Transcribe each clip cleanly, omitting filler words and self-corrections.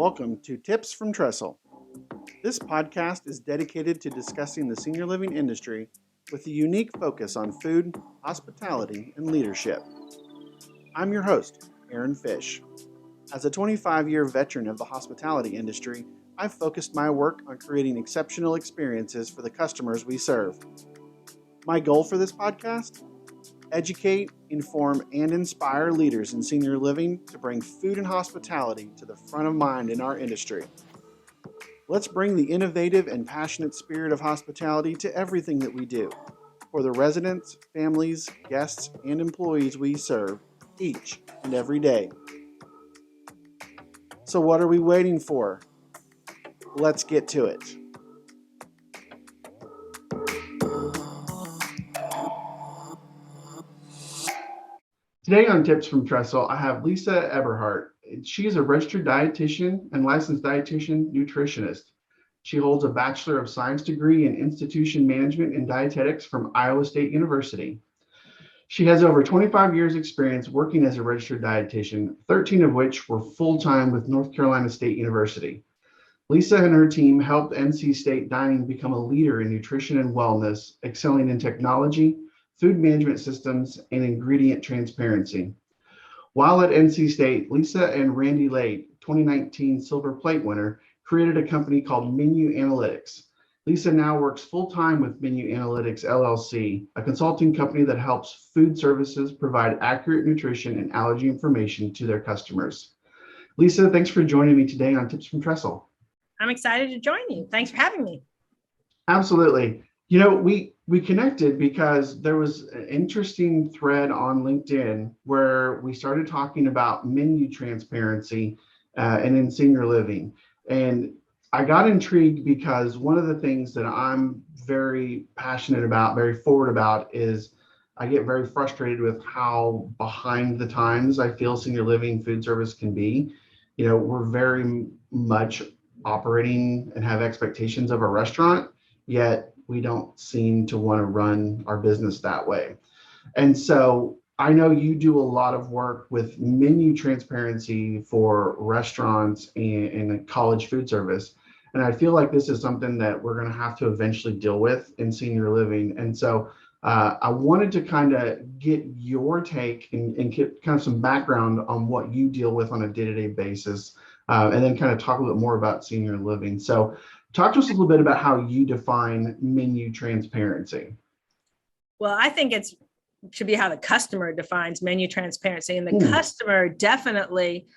Welcome to Tips from Trestle. This podcast is dedicated to discussing the senior living industry with a unique focus on food, hospitality, and leadership. I'm your host, Aaron Fish. As a 25-year veteran of the hospitality industry, I've focused my work on creating exceptional experiences for the customers we serve. My goal for this podcast? Educate, inform, and inspire leaders in senior living to bring food and hospitality to the front of mind in our industry. Let's bring the innovative and passionate spirit of hospitality to everything that we do for the residents, families, guests, and employees we serve each and every day. So what are we waiting for? Let's get to it. Today on Tips from Trestle, I have Lisa Eberhart. She is a registered dietitian and licensed dietitian nutritionist. She holds a Bachelor of Science degree in Institution Management and Dietetics from Iowa State University. She has over 25 years experience working as a registered dietitian, 13 of which were full-time with North Carolina State University. Lisa and her team helped NC State Dining become a leader in nutrition and wellness, excelling in technology, food management systems, and ingredient transparency. While at NC State, Lisa and Randy Late, 2019 Silver Plate winner, created a company called Menu Analytics. Lisa now works full-time with Menu Analytics LLC, a consulting company that helps food services provide accurate nutrition and allergy information to their customers. Lisa, thanks for joining me today on Tips from Trestle. I'm excited to join you. Thanks for having me. Absolutely. You know, we connected because there was an interesting thread on LinkedIn where we started talking about menu transparency and in senior living. And I got intrigued because one of the things that I'm very passionate about, very forward about, is I get very frustrated with how behind the times I feel senior living food service can be. You know, we're very much operating and have expectations of a restaurant, yet we don't seem to want to run our business that way. And so I know you do a lot of work with menu transparency for restaurants and college food service. And I feel like this is something that we're going to have to eventually deal with in senior living. And so I wanted to kind of get your take and get kind of some background on what you deal with on a day-to-day basis, and then kind of talk a little bit more about senior living. So talk to us a little bit about how you define menu transparency. Well, I think it should be how the customer defines menu transparency. And the customer definitely,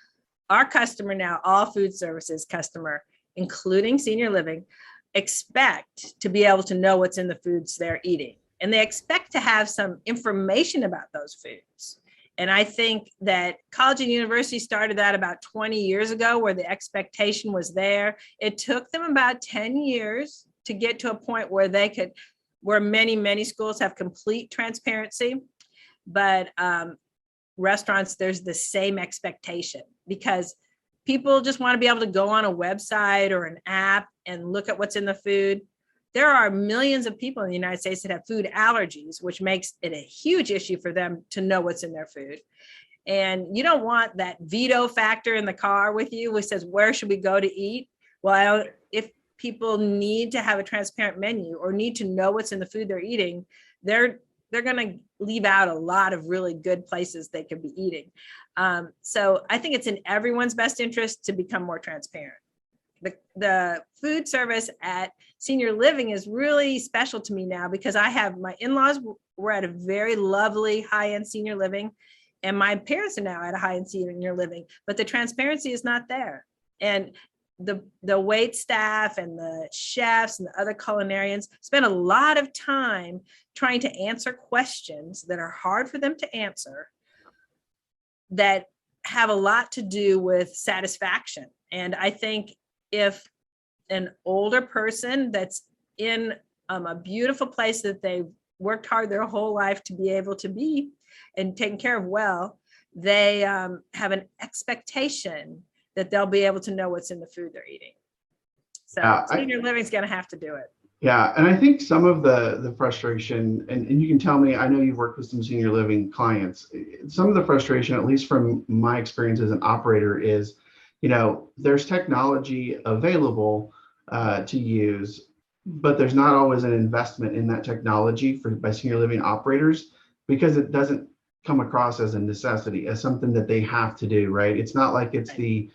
our customer now, all food services customer, including senior living, expect to be able to know what's in the foods they're eating. And they expect to have some information about those foods. And I think that college and university started that about 20 years ago, where the expectation was there. It took them about 10 years to get to a point where they could, where many schools have complete transparency, but restaurants, there's the same expectation because people just want to be able to go on a website or an app and look at what's in the food. There are millions of people in the United States that have food allergies, which makes it a huge issue for them to know what's in their food. And you don't want that veto factor in the car with you, which says, where should we go to eat? Well, if people need to have a transparent menu or need to know what's in the food they're eating, they're going to leave out a lot of really good places they could be eating. So I think it's in everyone's best interest to become more transparent. The food service at senior living is really special to me now because I have my in-laws were at a very lovely high-end senior living, and my parents are now at a high-end senior living, but the transparency is not there. And the wait staff and the chefs and the other culinarians spend a lot of time trying to answer questions that are hard for them to answer that have a lot to do with satisfaction. And I think if an older person that's in a beautiful place that they've worked hard their whole life to be able to be and taken care of well, they have an expectation that they'll be able to know what's in the food they're eating. So senior living is going to have to do it. Yeah, and I think some of the frustration, and you can tell me, I know you've worked with some senior living clients, some of the frustration, at least from my experience as an operator, is there's technology available to use, but there's not always an investment in that technology by senior living operators because it doesn't come across as a necessity, as something that they have to do, right? It's not like it's the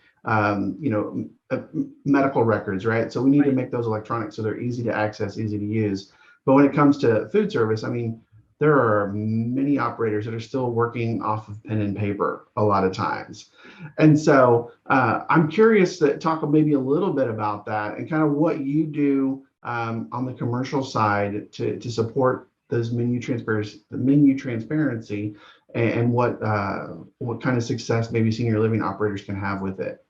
medical records, right? So we need to make those electronic so they're easy to access, easy to use. But when it comes to food service, I mean, there are many operators that are still working off of pen and paper a lot of times. And so I'm curious to talk maybe a little bit about that and kind of what you do on the commercial side to support those menu transparency and what kind of success maybe senior living operators can have with it.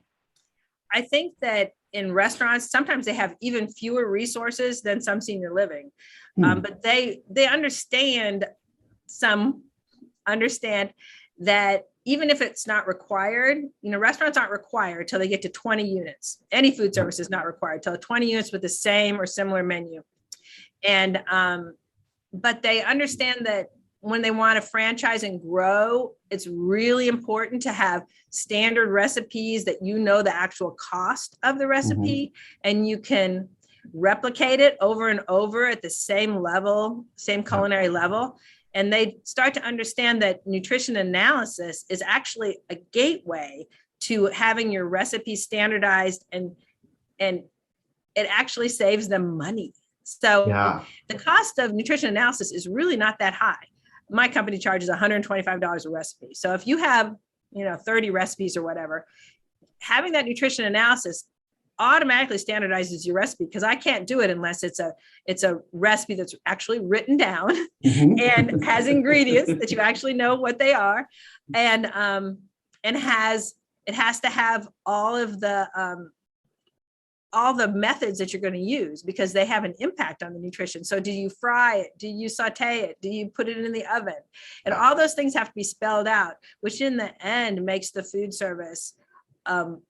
I think that in restaurants, sometimes they have even fewer resources than some senior living, but they understand that even if it's not required, restaurants aren't required till they get to 20 units. Any food service is not required till 20 units with the same or similar menu. And but they understand that when they want to franchise and grow, it's really important to have standard recipes that the actual cost of the recipe, and you can replicate it over and over at the same level, same culinary level. And they start to understand that nutrition analysis is actually a gateway to having your recipe standardized, and it actually saves them money. So the cost of nutrition analysis is really not that high. My company charges $125 a recipe. So if you have, 30 recipes or whatever, having that nutrition analysis automatically standardizes your recipe, because I can't do it unless it's a recipe that's actually written down and has ingredients that you actually know what they are, and it has to have all the methods that you're going to use, because they have an impact on the nutrition. So do you fry it? Do you saute it? Do you put it in the oven? And all those things have to be spelled out, which in the end makes the food service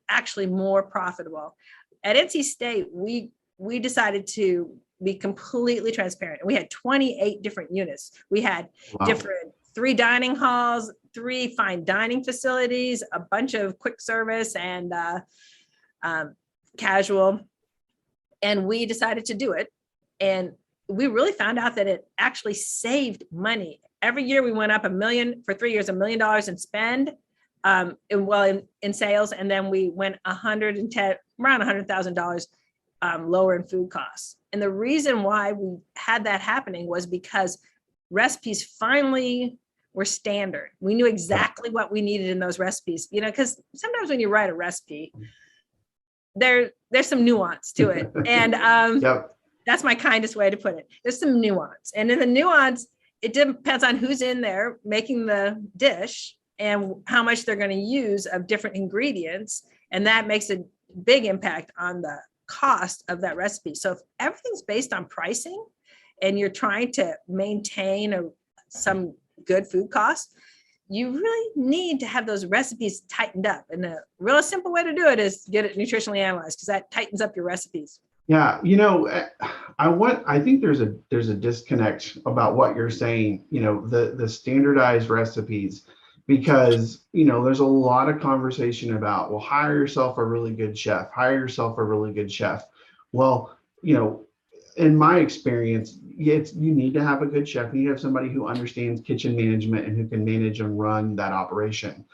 actually more profitable. At NC State, we decided to be completely transparent. We had 28 different units. We had different 3 dining halls, 3 fine dining facilities, a bunch of quick service and casual. And we decided to do it. And we really found out that it actually saved money. Every year we went up $1 million for 3 years, $1 million in spend in sales. And then we went around $100,000 lower in food costs. And the reason why we had that happening was because recipes finally were standard. We knew exactly what we needed in those recipes, because sometimes when you write a recipe, there's some nuance to it. And that's my kindest way to put it. There's some nuance. And in the nuance, it depends on who's in there making the dish and how much they're going to use of different ingredients. And that makes a big impact on the cost of that recipe. So if everything's based on pricing and you're trying to maintain some good food costs, you really need to have those recipes tightened up. And the real simple way to do it is get it nutritionally analyzed, because that tightens up your recipes. Yeah, I think there's a disconnect about what you're saying, the standardized recipes, because, there's a lot of conversation about, well, hire yourself a really good chef, Well, in my experience, you need to have a good chef. You need to have somebody who understands kitchen management and who can manage and run that operation.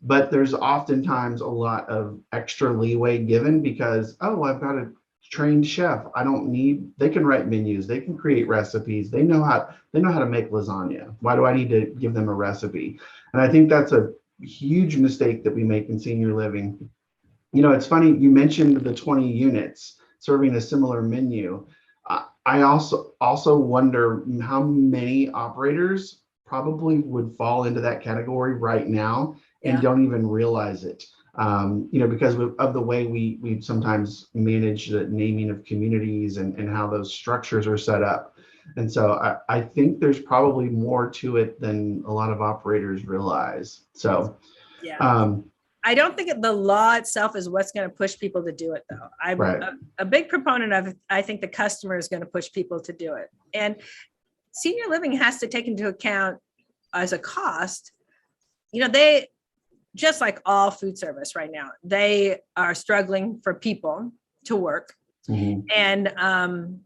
But there's oftentimes a lot of extra leeway given because, I've got a trained chef. They can write menus, they can create recipes, they know how to make lasagna. Why do I need to give them a recipe? And I think that's a huge mistake that we make in senior living. It's funny, you mentioned the 20 units serving a similar menu. I also wonder how many operators probably would fall into that category right now and don't even realize it. Because of the way we sometimes manage the naming of communities and how those structures are set up. And so I think there's probably more to it than a lot of operators realize. So, I don't think the law itself is what's going to push people to do it, though. I'm a big proponent of it. I think the customer is going to push people to do it. And senior living has to take into account as a cost, just like all food service right now, they are struggling for people to work. Mm-hmm. And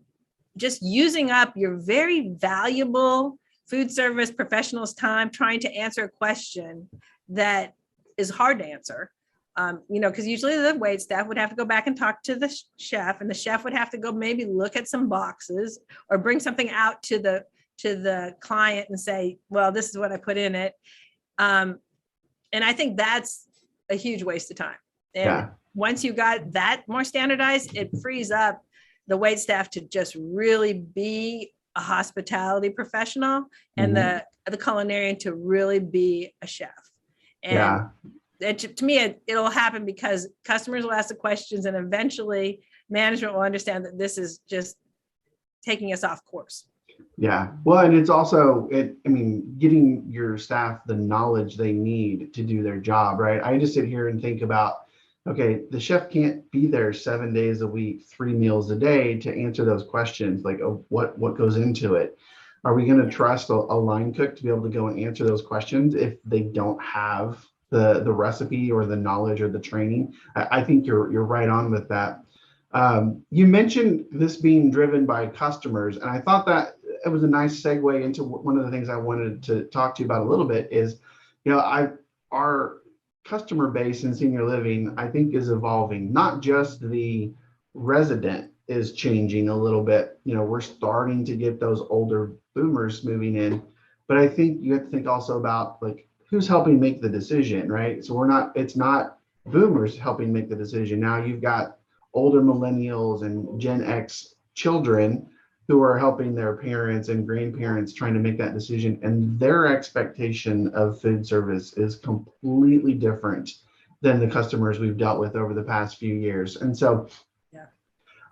just using up your very valuable food service professionals' time trying to answer a question that is hard to answer. Because usually the wait staff would have to go back and talk to the chef, and the chef would have to go maybe look at some boxes or bring something out to the client and say, well, this is what I put in it. And I think that's a huge waste of time. And once you got that more standardized, it frees up the wait staff to just really be a hospitality professional, and the culinarian to really be a chef. And to me, it'll happen because customers will ask the questions, and eventually management will understand that this is just taking us off course. Yeah. Well, and it's also, getting your staff the knowledge they need to do their job, right? I just sit here and think about, okay, the chef can't be there 7 days a week, 3 meals a day to answer those questions, like what goes into it. Are we going to trust a line cook to be able to go and answer those questions if they don't have the recipe or the knowledge or the training? I think you're right on with that. You mentioned this being driven by customers, and I thought that it was a nice segue into one of the things I wanted to talk to you about a little bit is, our customer base in senior living, I think, is evolving. Not just the resident is changing a little bit. We're starting to get those older boomers moving in, but I think you have to think also about like who's helping make the decision, right? So it's not boomers helping make the decision. Now you've got older millennials and Gen X children who are helping their parents and grandparents trying to make that decision. And their expectation of food service is completely different than the customers we've dealt with over the past few years. And so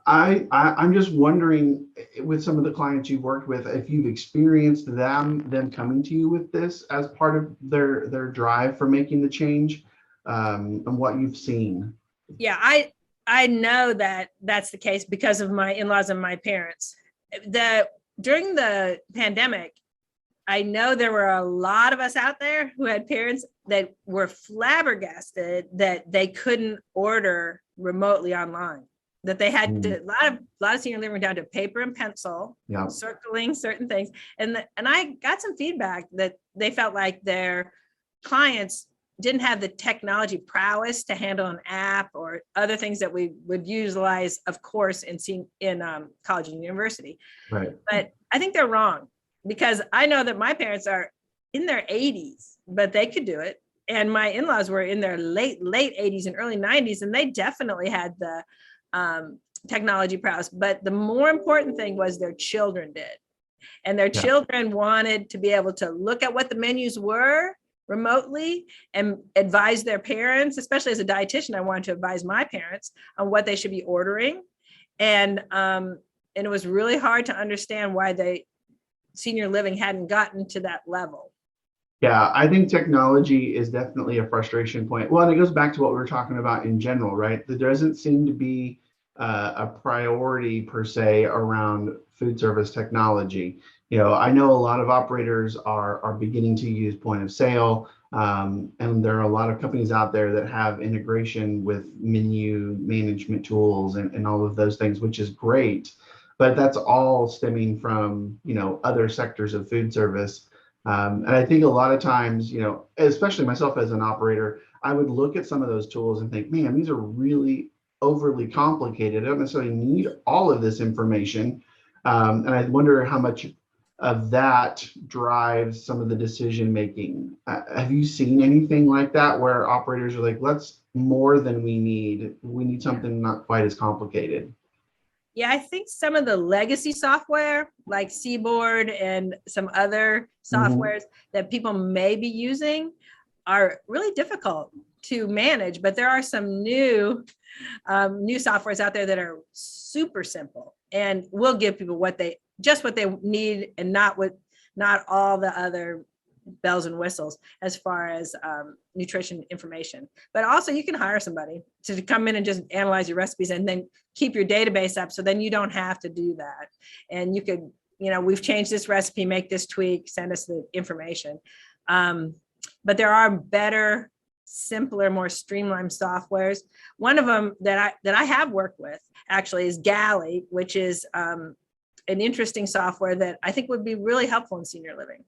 I'm just wondering, with some of the clients you've worked with, if you've experienced them coming to you with this as part of their drive for making the change, and what you've seen. Yeah, I know that that's the case because of my in-laws and my parents. During the pandemic, I know there were a lot of us out there who had parents that were flabbergasted that they couldn't order remotely online, that they had to, a lot of senior living were down to paper and pencil, circling certain things. And I got some feedback that they felt like their clients didn't have the technology prowess to handle an app or other things that we would utilize, of course, in college and university. Right. But I think they're wrong, because I know that my parents are in their 80s, but they could do it. And my in-laws were in their late 80s and early 90s, and they definitely had the technology prowess. But the more important thing was their children did. And their children wanted to be able to look at what the menus were remotely and advise their parents. Especially as a dietitian, I wanted to advise my parents on what they should be ordering. And it was really hard to understand why senior living hadn't gotten to that level. Yeah, I think technology is definitely a frustration point. Well, and it goes back to what we were talking about in general, right? There doesn't seem to be a priority per se around food service technology. I know a lot of operators are beginning to use point of sale, and there are a lot of companies out there that have integration with menu management tools and all of those things, which is great. But that's all stemming from, other sectors of food service. And I think a lot of times, especially myself as an operator, I would look at some of those tools and think, man, these are really overly complicated. I don't necessarily need all of this information. And I wonder how much of that drives some of the decision making. Have you seen anything like that where operators are like, let's more than we need something not quite as complicated? Yeah, I think some of the legacy software like Seaboard and some other softwares that people may be using are really difficult to manage, but there are some new softwares out there that are super simple and will give people what they need, and not all the other bells and whistles as far as nutrition information. But also you can hire somebody to come in and just analyze your recipes and then keep your database up, so then you don't have to do that. And you could, we've changed this recipe, make this tweak, send us the information. But there are better simpler, more streamlined softwares. One of them that I have worked with actually is Galley, which is an interesting software that I think would be really helpful in senior living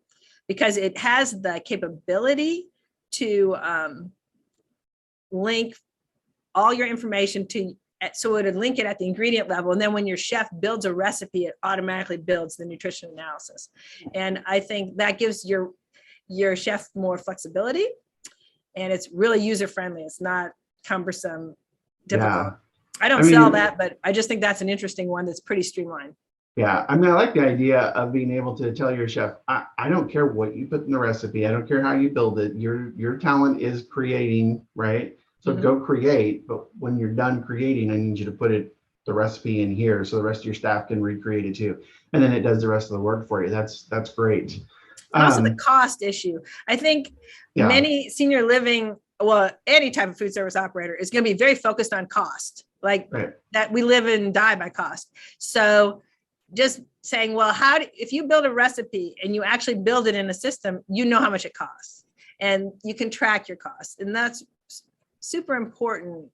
because it has the capability to link all your information to, so it would link it at the ingredient level. And then when your chef builds a recipe, it automatically builds the nutrition analysis. And I think that gives your chef more flexibility, and it's really user-friendly. It's not cumbersome, difficult. Yeah. I don't sell that, but I just think that's an interesting one that's pretty streamlined. Yeah, I mean, I like the idea of being able to tell your chef, I don't care what you put in the recipe. I don't care how you build it. Your talent is creating, right? So go create, but when you're done creating, I need you to put the recipe in here so the rest of your staff can recreate it too. And then it does the rest of the work for you. That's great. And also the cost issue. I think many senior living, well, any type of food service operator is going to be very focused on cost, like that we live and die by cost. So just saying, well, if you build a recipe and you actually build it in a system, you know how much it costs and you can track your costs. And that's super important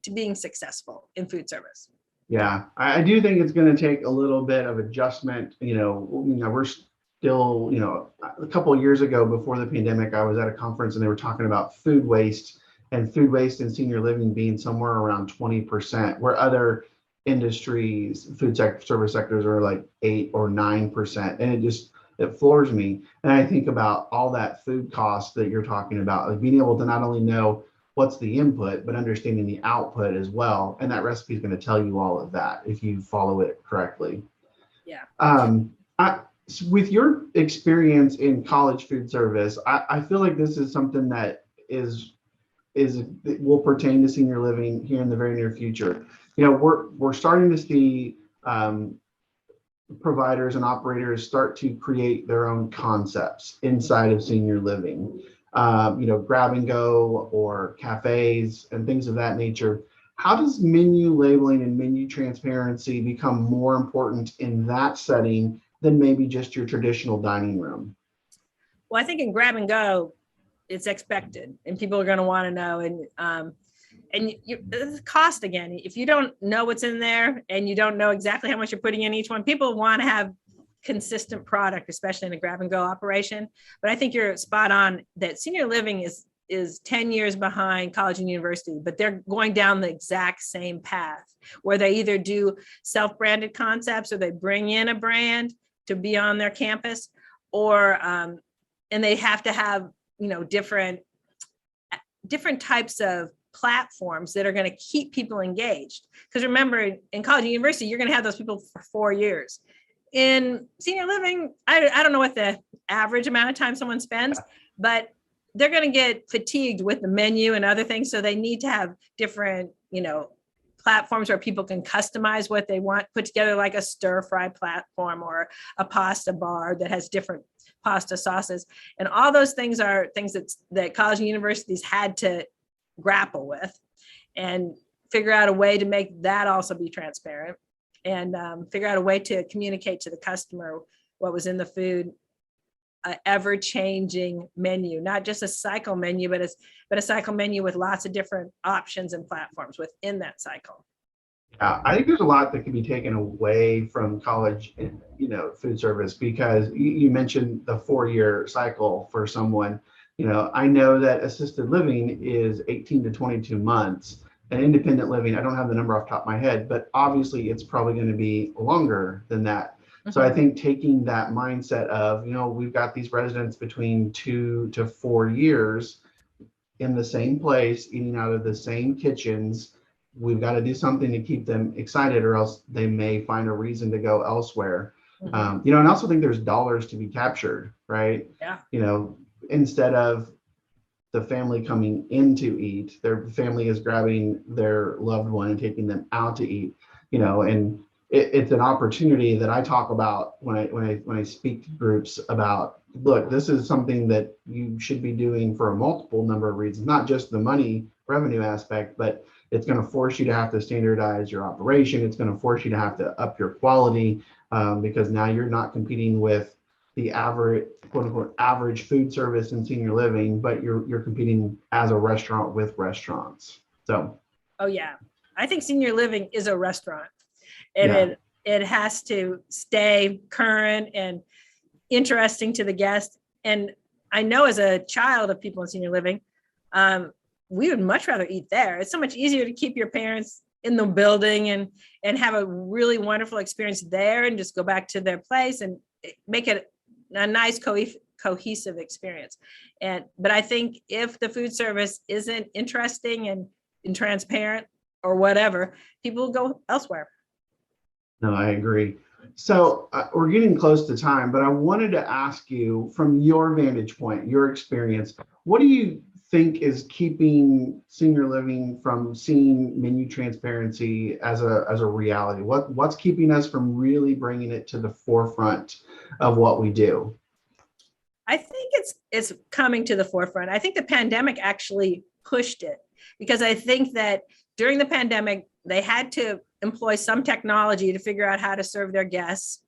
to being successful in food service. Yeah, I do think it's going to take a little bit of adjustment. We're still, a couple of years ago before the pandemic, I was at a conference and they were talking about food waste and food waste in senior living being somewhere around 20%, where other industries, service sectors are like 8 or 9%. And it floors me. And I think about all that food cost that you're talking about, like being able to not only know what's the input, but understanding the output as well. And that recipe is going to tell you all of that if you follow it correctly. Yeah. With your experience in college food service, I feel like this is something that will pertain to senior living here in the very near future. We're starting to see providers and operators start to create their own concepts inside of senior living. Grab and go or cafes and things of that nature. How does menu labeling and menu transparency become more important in that setting than maybe just your traditional dining room? Well, I think in grab and go, it's expected and people are going to want to know. And the cost again, if you don't know what's in there and you don't know exactly how much you're putting in each one, people want to have consistent product, especially in a grab and go operation. But I think you're spot on that senior living is 10 years behind college and university, but they're going down the exact same path where they either do self-branded concepts or they bring in a brand to be on their campus, or and they have to have different types of platforms that are going to keep people engaged. Because remember, in college and university, you're going to have those people for 4 years. In senior living, I don't know what the average amount of time someone spends, but they're going to get fatigued with the menu and other things. So they need to have different, platforms where people can customize what they want, put together like a stir fry platform or a pasta bar that has different pasta sauces. And all those things are things that college and universities had to grapple with and figure out a way to make that also be transparent and figure out a way to communicate to the customer what was in the food, ever-changing menu, not just a cycle menu, but a cycle menu with lots of different options and platforms within that cycle. Yeah, I think there's a lot that can be taken away from college, food service, because you mentioned the 4-year cycle for someone. I know that assisted living is 18 to 22 months, and independent living, I don't have the number off the top of my head, but obviously it's probably going to be longer than that. So I think taking that mindset of, we've got these residents between 2 to 4 years in the same place, eating out of the same kitchens. We've got to do something to keep them excited, or else they may find a reason to go elsewhere. And I also think there's dollars to be captured, right? Yeah. Instead of the family coming in to eat, their family is grabbing their loved one and taking them out to eat, and it's an opportunity that I talk about when I speak to groups about, look, this is something that you should be doing for a multiple number of reasons, not just the money revenue aspect, but it's going to force you to have to standardize your operation. It's going to force you to have to up your quality because now you're not competing with the average, quote unquote, average food service in senior living, but you're competing as a restaurant with restaurants. So, Oh yeah, I think senior living is a restaurant, and yeah. it has to stay current and interesting to the guest. And I know as a child of people in senior living, we would much rather eat there. It's so much easier to keep your parents in the building and have a really wonderful experience there and just go back to their place and make it a nice cohesive experience. But I think if the food service isn't interesting and transparent or whatever, people will go elsewhere. No, I agree. So we're getting close to time, but I wanted to ask you from your vantage point, your experience, what do you think is keeping senior living from seeing menu transparency as a reality? What's keeping us from really bringing it to the forefront of what we do? I think it's coming to the forefront. I think the pandemic actually pushed it because I think that during the pandemic, they had to employ some technology to figure out how to serve their guests.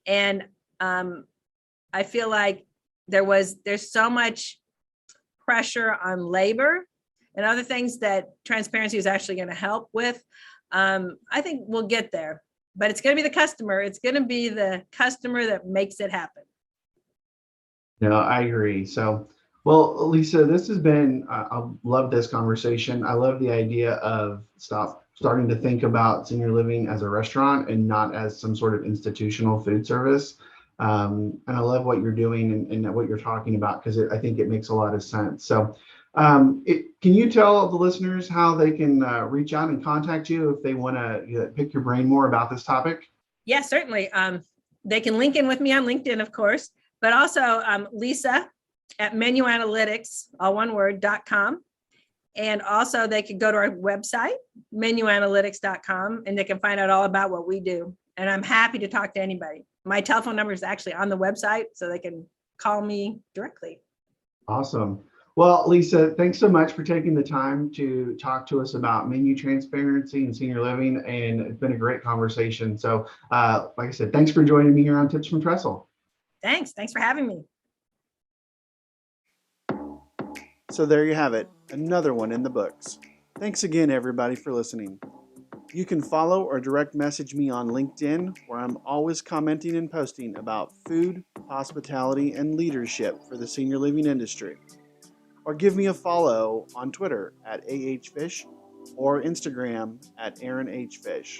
And I feel like there's so much pressure on labor and other things that transparency is actually going to help with. I think we'll get there, but it's going to be the customer. It's going to be the customer that makes it happen. No, I agree. So, well, Lisa, this has been, I love this conversation. I love the idea of starting to think about senior living as a restaurant and not as some sort of institutional food service. And I love what you're doing and what you're talking about because I think it makes a lot of sense. So, can you tell the listeners how they can reach out and contact you if they want to pick your brain more about this topic? Yeah, certainly. They can link in with me on LinkedIn, of course, but also Lisa at menuanalytics, all one word, .com. And also they could go to our website, menuanalytics.com, and they can find out all about what we do. And I'm happy to talk to anybody. My telephone number is actually on the website, so they can call me directly. Awesome. Well, Lisa, thanks so much for taking the time to talk to us about menu transparency and senior living. And it's been a great conversation. So, like I said, thanks for joining me here on Tips from Trestle. Thanks for having me. So there you have it, another one in the books. Thanks again, everybody, for listening. You can follow or direct message me on LinkedIn, where I'm always commenting and posting about food, hospitality, and leadership for the senior living industry. Or give me a follow on Twitter at AHFish or Instagram at AaronHFish.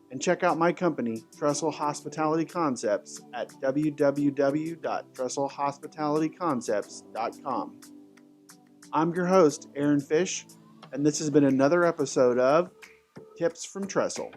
And check out my company, Trestle Hospitality Concepts, at www.trestlehospitalityconcepts.com. I'm your host, Aaron Fish, and this has been another episode of Tips from Trestle.